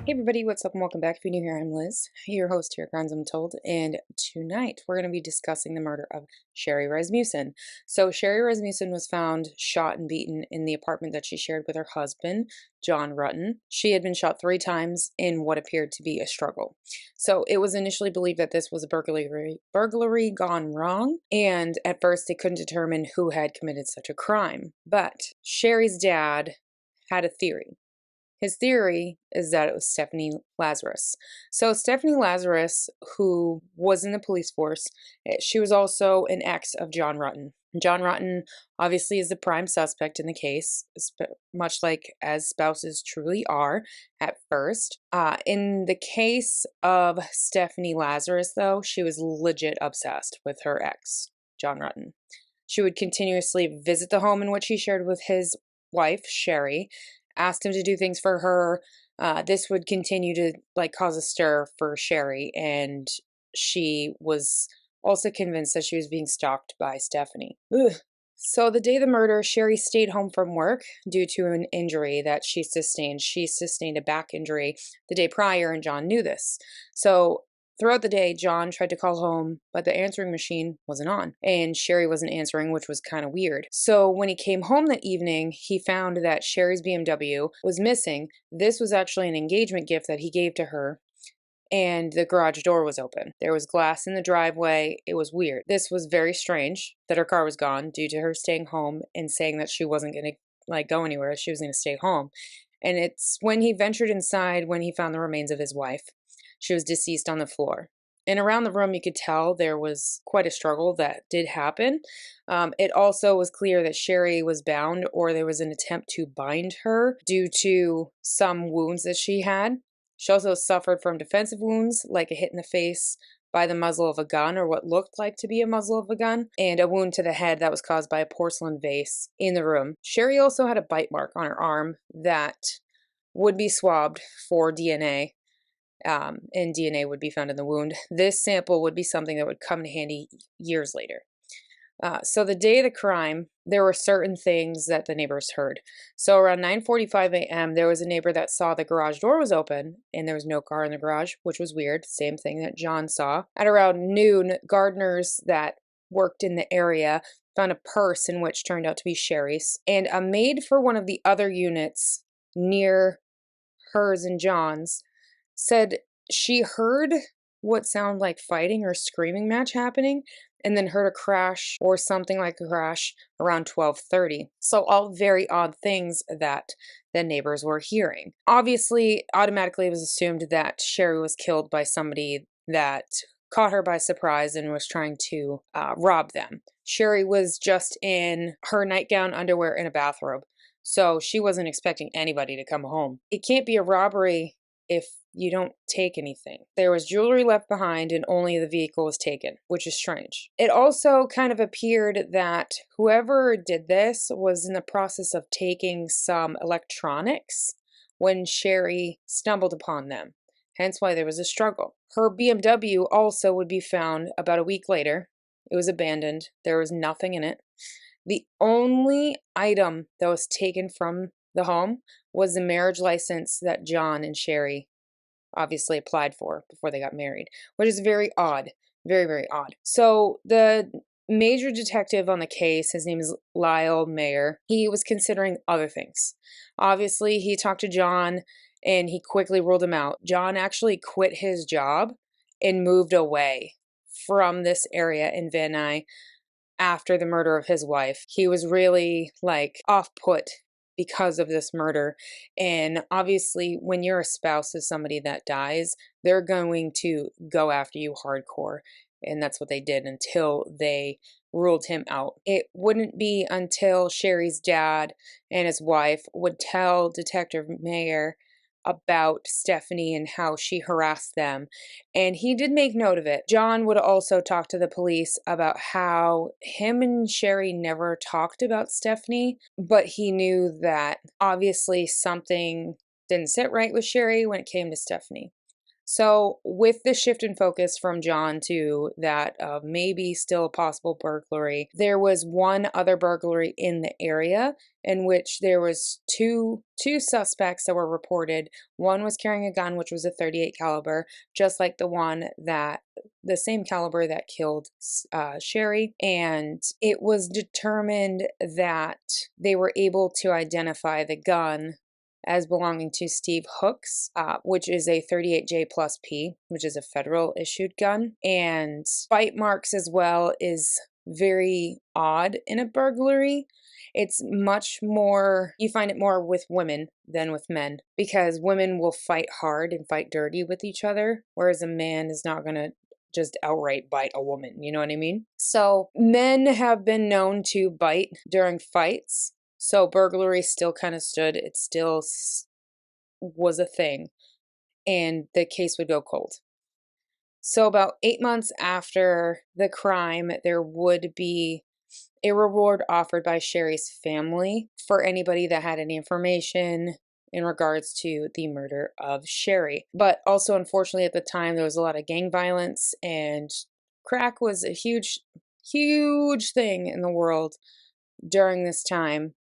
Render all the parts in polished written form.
Hey everybody, what's up and welcome back. If you're new here, I'm Liz, your host here at Crimes Untold, and tonight we're going to be discussing the murder of Sherri Rasmussen. So Sherri Rasmussen was found shot and beaten in the apartment that she shared with her husband, John Rutten. She had been shot 3 times in what appeared to be a struggle. So it was initially believed that this was a burglary gone wrong, and at first they couldn't determine who had committed such a crime. But Sherri's dad had a theory. His theory is that it was Stephanie Lazarus. So, Stephanie Lazarus, who was in the police force, she was also an ex of John Rutten. John Rutten obviously is the prime suspect in the case, much like as spouses truly are at first. In the case of Stephanie Lazarus, though, she was legit obsessed with her ex, John Rutten. She would continuously visit the home in which he shared with his wife, Sherri, asked him to do things for her. This would continue to cause a stir for Sherri, and she was also convinced that she was being stalked by Stephanie. Ugh. So the day of the murder, Sherri stayed home from work due to an injury that she sustained. She sustained a back injury the day prior, and John knew this. So throughout the day, John tried to call home, but the answering machine wasn't on, and Sherri wasn't answering, which was kind of weird. So when he came home that evening, he found that Sherri's BMW was missing. This was actually an engagement gift that he gave to her, and the garage door was open. There was glass in the driveway. It was weird. This was very strange that her car was gone due to her staying home and saying that she wasn't going to go anywhere. She was going to stay home. And it's when he ventured inside when he found the remains of his wife. She was deceased on the floor. And around the room, you could tell there was quite a struggle that did happen. It also was clear that Sherri was bound, or there was an attempt to bind her due to some wounds that she had. She also suffered from defensive wounds, like a hit in the face by the muzzle of a gun, or what looked like to be a muzzle of a gun, and a wound to the head that was caused by a porcelain vase in the room. Sherri also had a bite mark on her arm that would be swabbed for DNA. And DNA would be found in the wound. This sample would be something that would come in handy years later. So the day of the crime, there were certain things that the neighbors heard. So around 9:45 a.m., there was a neighbor that saw the garage door was open and there was no car in the garage, which was weird. Same thing that John saw. At around noon, gardeners that worked in the area found a purse in which turned out to be Sherri's, and a maid for one of the other units near hers and John's said she heard what sounded like fighting or screaming match happening, and then heard a crash or something like a crash around 12:30. So all very odd things that the neighbors were hearing. Obviously, automatically it was assumed that Sherri was killed by somebody that caught her by surprise and was trying to rob them. Sherri was just in her nightgown, underwear, and a bathrobe, so she wasn't expecting anybody to come home. It can't be a robbery if you don't take anything. There was jewelry left behind and only the vehicle was taken, which is strange. It also kind of appeared that whoever did this was in the process of taking some electronics when Sherri stumbled upon them, hence why there was a struggle. Her BMW also would be found about a week later. It was abandoned. There was nothing in it. The only item that was taken from the home was the marriage license that John and Sherri obviously applied for before they got married, which is very odd. Very, very odd. So the major detective on the case, his name is Lyle Mayer, he was considering other things. Obviously, he talked to John and he quickly ruled him out. John actually quit his job and moved away from this area in Van Nuys after the murder of his wife. He was really off put because of this murder. And obviously, when you're a spouse of somebody that dies, they're going to go after you hardcore. And that's what they did until they ruled him out. It wouldn't be until Sherri's dad and his wife would tell Detective Mayer about Stephanie and how she harassed them. And he did make note of it. John would also talk to the police about how him and Sherri never talked about Stephanie, but he knew that obviously something didn't sit right with Sherri when it came to Stephanie. So, with the shift in focus from John to that of maybe still a possible burglary, there was one other burglary in the area in which there was two suspects that were reported. One was carrying a gun, which was a 38 caliber, just like the same caliber that killed Sherri. And it was determined that they were able to identify the gun as belonging to Steve Hooks, which is a 38J plus P, which is a federal issued gun. And bite marks as well is very odd in a burglary. It's much more, you find it more with women than with men, because women will fight hard and fight dirty with each other, whereas a man is not going to just outright bite a woman, you know what I mean? So men have been known to bite during fights. So burglary still kind of stood, it still was a thing, and the case would go cold. So about 8 months after the crime, there would be a reward offered by Sherri's family for anybody that had any information in regards to the murder of Sherri. But also, unfortunately, at the time, there was a lot of gang violence, and crack was a huge, huge thing in the world during this time,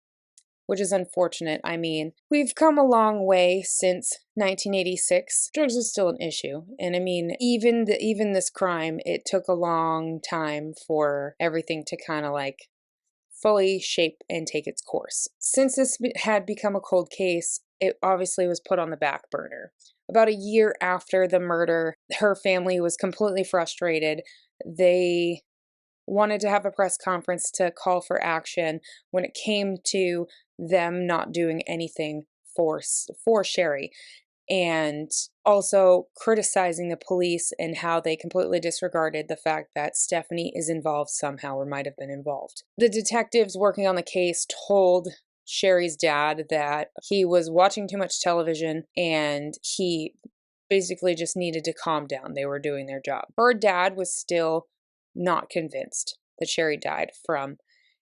which is unfortunate. I mean, we've come a long way since 1986. Drugs are still an issue. And I mean, even this crime, it took a long time for everything to kind of like fully shape and take its course. Since this had become a cold case, it obviously was put on the back burner. About a year after the murder, her family was completely frustrated. They wanted to have a press conference to call for action when it came to them not doing anything for Sherri, and also criticizing the police and how they completely disregarded the fact that Stephanie is involved somehow or might have been involved. The detectives working on the case told Sherri's dad that he was watching too much television and he basically just needed to calm down. They were doing their job. Her dad was still not convinced that Sherri died from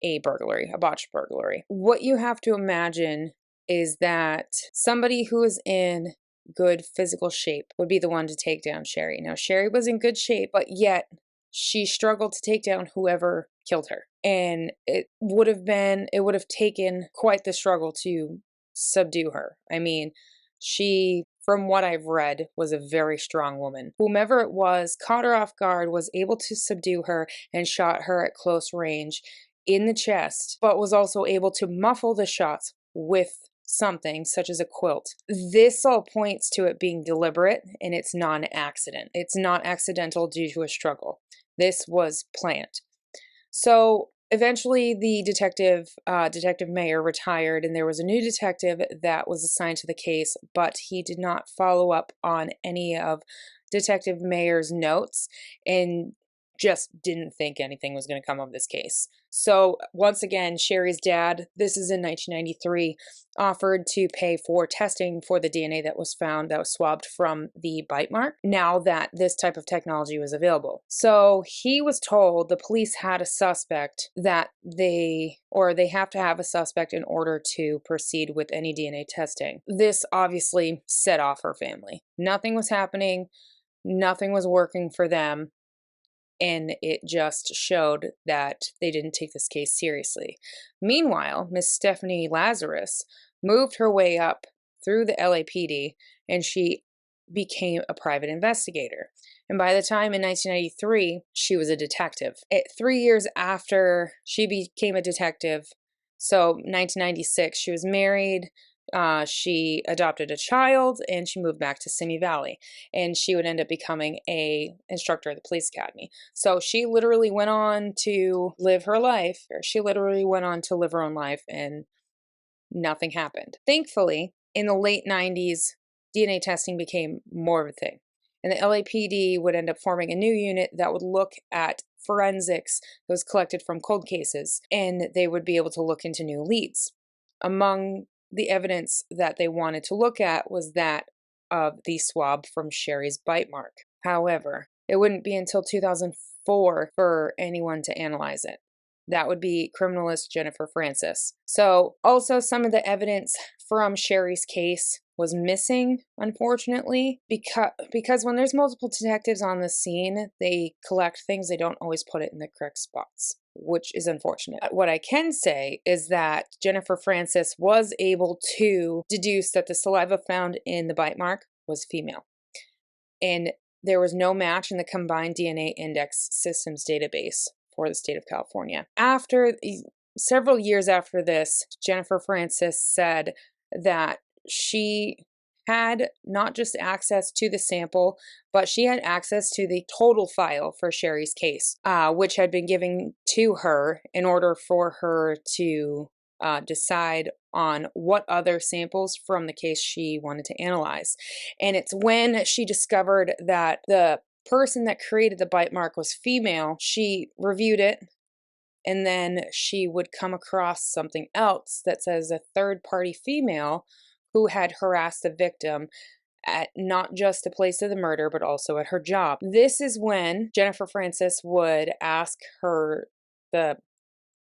a burglary, a botched burglary. What you have to imagine is that somebody who is in good physical shape would be the one to take down Sherri. Now, Sherri was in good shape, but yet she struggled to take down whoever killed her. And it would have taken quite the struggle to subdue her. I mean, she, from what I've read, was a very strong woman. Whomever it was caught her off guard, was able to subdue her, and shot her at close range in the chest, but was also able to muffle the shots with something such as a quilt. This all points to it being deliberate, and it's non-accident. It's not accidental due to a struggle. This was planned. So eventually the Detective Mayer, retired, and there was a new detective that was assigned to the case, but he did not follow up on any of Detective Mayer's notes and just didn't think anything was going to come of this case. So once again, Sherri's dad, this is in 1993, offered to pay for testing for the DNA that was found, that was swabbed from the bite mark, now that this type of technology was available. So he was told the police had a suspect that they have to have a suspect in order to proceed with any DNA testing. This obviously set off her family. Nothing was happening. Nothing was working for them. And it just showed that they didn't take this case seriously. Meanwhile, Miss Stephanie Lazarus moved her way up through the LAPD, and she became a private investigator. And by the time in 1993, she was a detective. 3 years after she became a detective, so 1996, she was married. She adopted a child, and she moved back to Simi Valley, and she would end up becoming a instructor at the police academy. So she literally went on to live her life, or she literally went on to live her own life, and nothing happened. Thankfully, in the late 90s, DNA testing became more of a thing, and the LAPD would end up forming a new unit that would look at forensics that was collected from cold cases, and they would be able to look into new leads. Among the evidence that they wanted to look at was that of the swab from Sherri's bite mark. However, it wouldn't be until 2004 for anyone to analyze it. That would be criminalist Jennifer Francis. So also some of the evidence from Sherri's case was missing, unfortunately, because when there's multiple detectives on the scene, they collect things, they don't always put it in the correct spots, which is unfortunate. What I can say is that Jennifer Francis was able to deduce that the saliva found in the bite mark was female, and there was no match in the combined DNA index systems database for the state of California. Several years after this, Jennifer Francis said that she had not just access to the sample, but she had access to the total file for Sherri's case, which had been given to her in order for her to decide on what other samples from the case she wanted to analyze. And it's when she discovered that the person that created the bite mark was female, she reviewed it, and then she would come across something else that says a third-party female who had harassed the victim at not just the place of the murder, but also at her job. This is when Jennifer Francis would ask the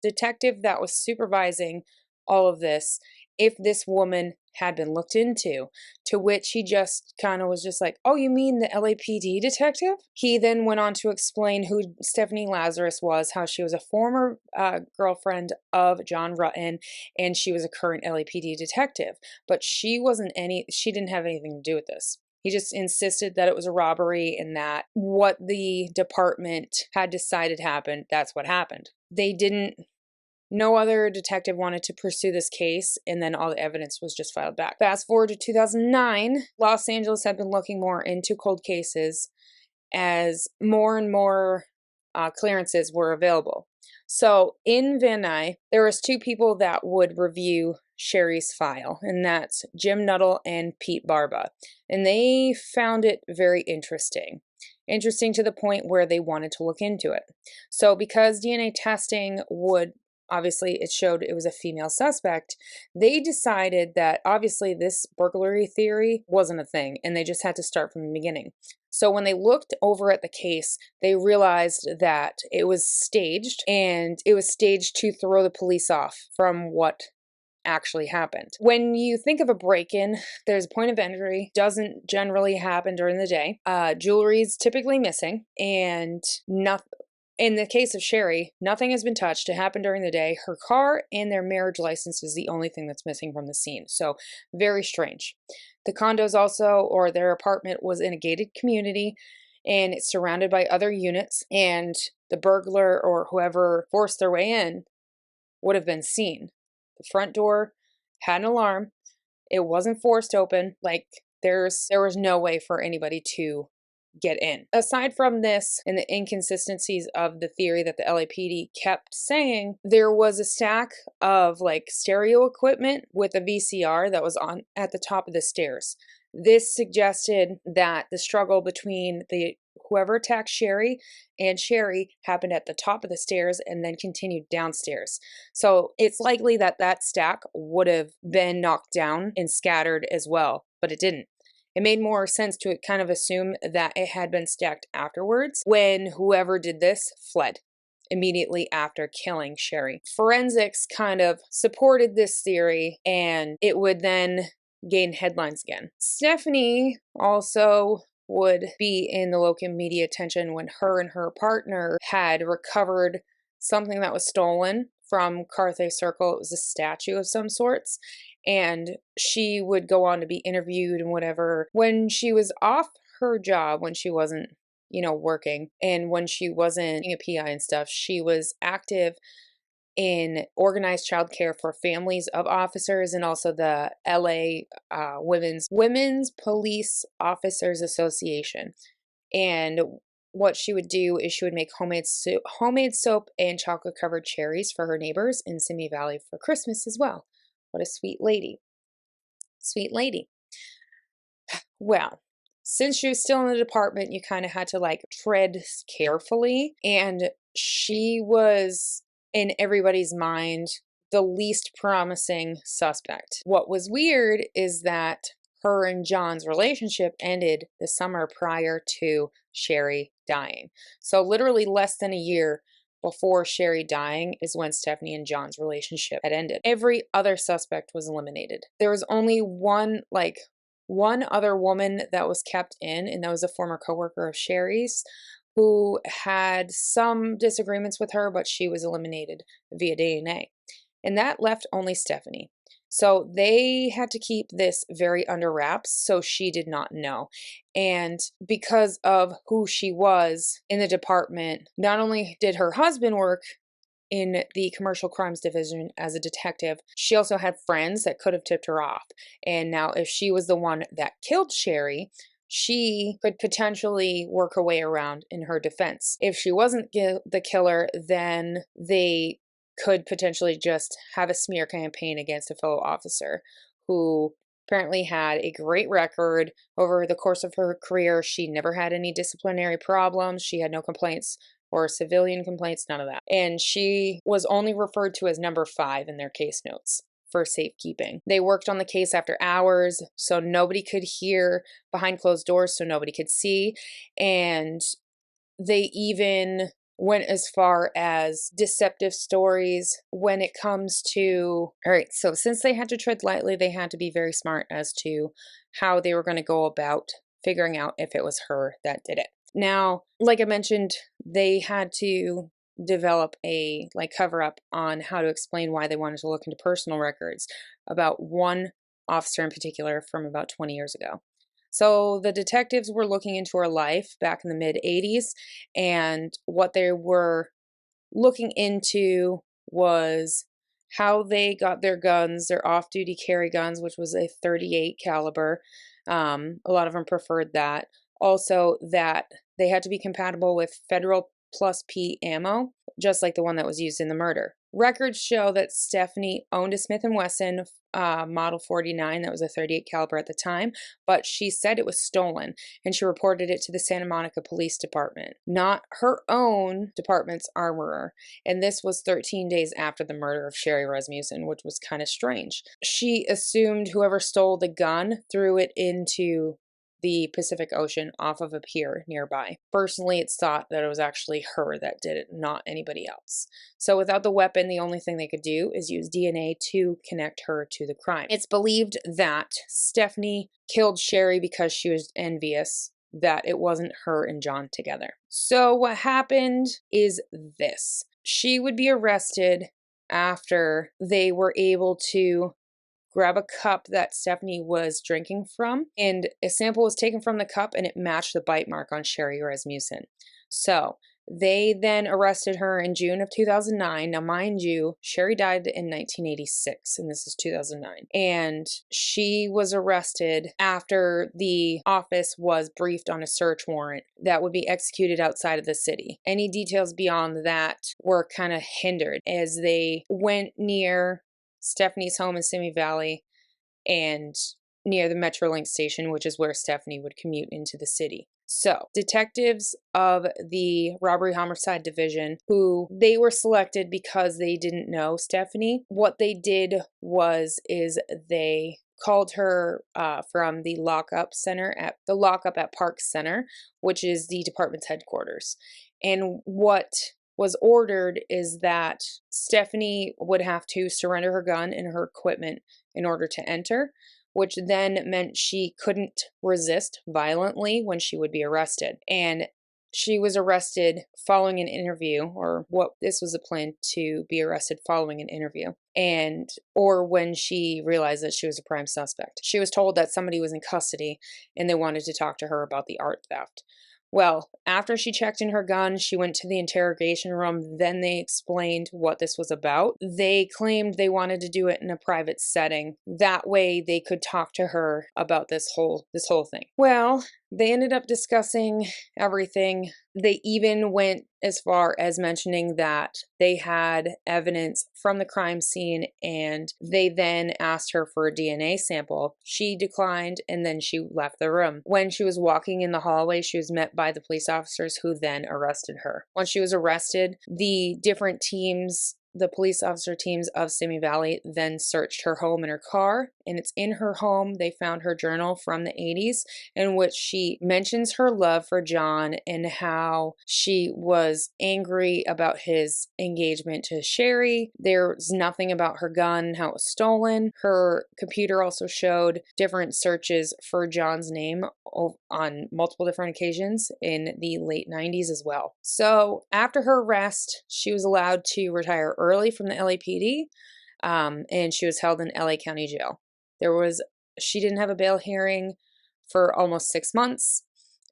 detective that was supervising all of this, if this woman had been looked into, to which he just kind of was just like, oh, you mean the LAPD detective? He then went on to explain who Stephanie Lazarus was, how she was a former girlfriend of John Rutten, and she was a current LAPD detective, but she didn't have anything to do with this. He just insisted that it was a robbery and that what the department had decided happened, that's what happened. No other detective wanted to pursue this case, and then all the evidence was just filed back. Fast forward to 2009, Los Angeles had been looking more into cold cases as more and more clearances were available. So in Van Nuys, there was two people that would review Sherri's file, and that's Jim Nuttall and Pete Barba. And they found it very interesting. Interesting to the point where they wanted to look into it. So because DNA testing obviously, it showed it was a female suspect, they decided that obviously this burglary theory wasn't a thing, and they just had to start from the beginning. So when they looked over at the case, they realized that it was staged, and it was staged to throw the police off from what actually happened. When you think of a break-in, there's a point of entry, doesn't generally happen during the day. Jewelry is typically missing, and nothing. In the case of Sherri, nothing has been touched. It happened during the day. Her car and their marriage license is the only thing that's missing from the scene. So very strange. The condos or their apartment was in a gated community, and it's surrounded by other units, and the burglar or whoever forced their way in would have been seen. The front door had an alarm. It wasn't forced open. Like there was no way for anybody to get in. Aside from this and the inconsistencies of the theory that the LAPD kept saying, there was a stack of like stereo equipment with a VCR that was on at the top of the stairs. This suggested that the struggle between whoever attacked Sherri and Sherri happened at the top of the stairs and then continued downstairs. So it's likely that that stack would have been knocked down and scattered as well, but it didn't. It made more sense to kind of assume that it had been stacked afterwards when whoever did this fled immediately after killing Sherri. Forensics kind of supported this theory, and it would then gain headlines again. Stephanie also would be in the local media attention when her and her partner had recovered something that was stolen from Carthay Circle. It was a statue of some sorts, and she would go on to be interviewed and whatever. When she was off her job, when she wasn't, working, and when she wasn't being a PI and stuff, she was active in organized childcare for families of officers, and also the LA Women's Police Officers Association. And what she would do is she would make homemade soap and chocolate covered cherries for her neighbors in Simi Valley for Christmas as well. What a sweet lady. Sweet lady. Well, since she was still in the department, you kind of had to tread carefully, and she was, in everybody's mind, the least promising suspect. What was weird is that her and John's relationship ended the summer prior to Sherri dying. So literally less than a year before Sherri dying is when Stephanie and John's relationship had ended. Every other suspect was eliminated. There was only one one other woman that was kept in, and that was a former coworker of Sherri's, who had some disagreements with her, but she was eliminated via DNA. And that left only Stephanie. So they had to keep this very under wraps, so she did not know. And because of who she was in the department, not only did her husband work in the commercial crimes division as a detective, she also had friends that could have tipped her off. And now, if she was the one that killed Sherri, she could potentially work her way around in her defense. If she wasn't the killer, then they could potentially just have a smear campaign against a fellow officer who apparently had a great record over the course of her career. She never had any disciplinary problems. She had no complaints or civilian complaints, none of that. And she was only referred to as number 5 in their case notes for safekeeping. They worked on the case after hours, so nobody could hear, behind closed doors, so nobody could see. And they even went as far as deceptive stories when it comes to, all right, so since they had to tread lightly, they had to be very smart as to how they were going to go about figuring out if it was her that did it. Now, like I mentioned, they had to develop a cover up on how to explain why they wanted to look into personal records about one officer in particular from about 20 years ago. So the detectives were looking into her life back in the mid-80s, and what they were looking into was how they got their guns, their off-duty carry guns, which was a .38 caliber. A lot of them preferred that. Also, that they had to be compatible with Federal Plus P ammo, just like the one that was used in the murder. Records show that Stephanie owned a Smith & Wesson Model 49 that was a .38 caliber at the time, but she said it was stolen, and she reported it to the Santa Monica Police Department, not her own department's armorer. And this was 13 days after the murder of Sherri Rasmussen, which was kind of strange. She assumed whoever stole the gun threw it into the Pacific Ocean off of a pier nearby. Personally, it's thought that it was actually her that did it, not anybody else. So without the weapon, the only thing they could do is use DNA to connect her to the crime. It's believed that Stephanie killed Sherri because she was envious that it wasn't her and John together. So what happened is this. She would be arrested after they were able to grab a cup that Stephanie was drinking from, and a sample was taken from the cup and it matched the bite mark on Sherri Rasmussen. So they then arrested her in June of 2009. Now, mind you, Sherri died in 1986, and this is 2009. And she was arrested after the office was briefed on a search warrant that would be executed outside of the city. Any details beyond that were kind of hindered as they went near Stephanie's home in Simi Valley and near the Metrolink station, which is where Stephanie would commute into the city. So, detectives of the Robbery Homicide Division, who they were selected because they didn't know Stephanie, what they did is they called her from the lockup at Park Center, which is the department's headquarters. And what was ordered is that Stephanie would have to surrender her gun and her equipment in order to enter, which then meant she couldn't resist violently when she would be arrested. And she was arrested following an interview, or this was a plan to be arrested following an interview, or when she realized that she was a prime suspect. She was told that somebody was in custody and they wanted to talk to her about the art theft. Well, after she checked in her gun, she went to the interrogation room. Then they explained what this was about. They claimed they wanted to do it in a private setting. That way they could talk to her about this whole thing. Well, they ended up discussing everything. They even went as far as mentioning that they had evidence from the crime scene, and they then asked her for a DNA sample. She declined, and then she left the room. When she was walking in the hallway, she was met by the police officers who then arrested her. Once she was arrested, the different teams the police officer teams of Simi Valley then searched her home and her car, and it's in her home they found her journal from the 80s in which she mentions her love for John and how she was angry about his engagement to Sherri. There's nothing about her gun, how it was stolen. Her computer also showed different searches for John's name on multiple different occasions in the late 90s as well. So after her arrest, she was allowed to retire early from the LAPD, and she was held in LA County Jail. She didn't have a bail hearing for almost 6 months,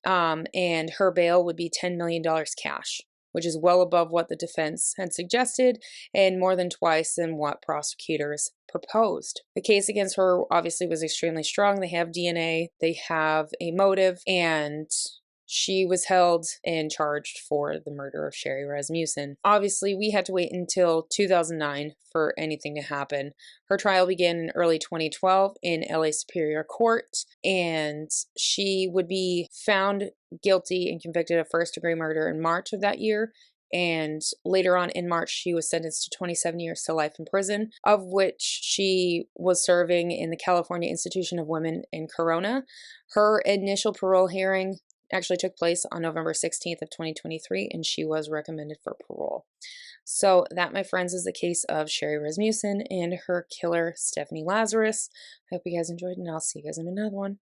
and her bail would be $10 million cash, which is well above what the defense had suggested and more than twice than what prosecutors proposed. The case against her obviously was extremely strong. They have DNA, they have a motive, and she was held and charged for the murder of Sherri Rasmussen. Obviously, we had to wait until 2009 for anything to happen. Her trial began in early 2012 in LA Superior Court, and she would be found guilty and convicted of first-degree murder in March of that year. And later on in March, she was sentenced to 27 years to life in prison, of which she was serving in the California Institution of Women in Corona. Her initial parole hearing actually took place on November 16th of 2023, and she was recommended for parole. So that, my friends, is the case of Sherri Rasmussen and her killer, Stephanie Lazarus. I hope you guys enjoyed, and I'll see you guys in another one.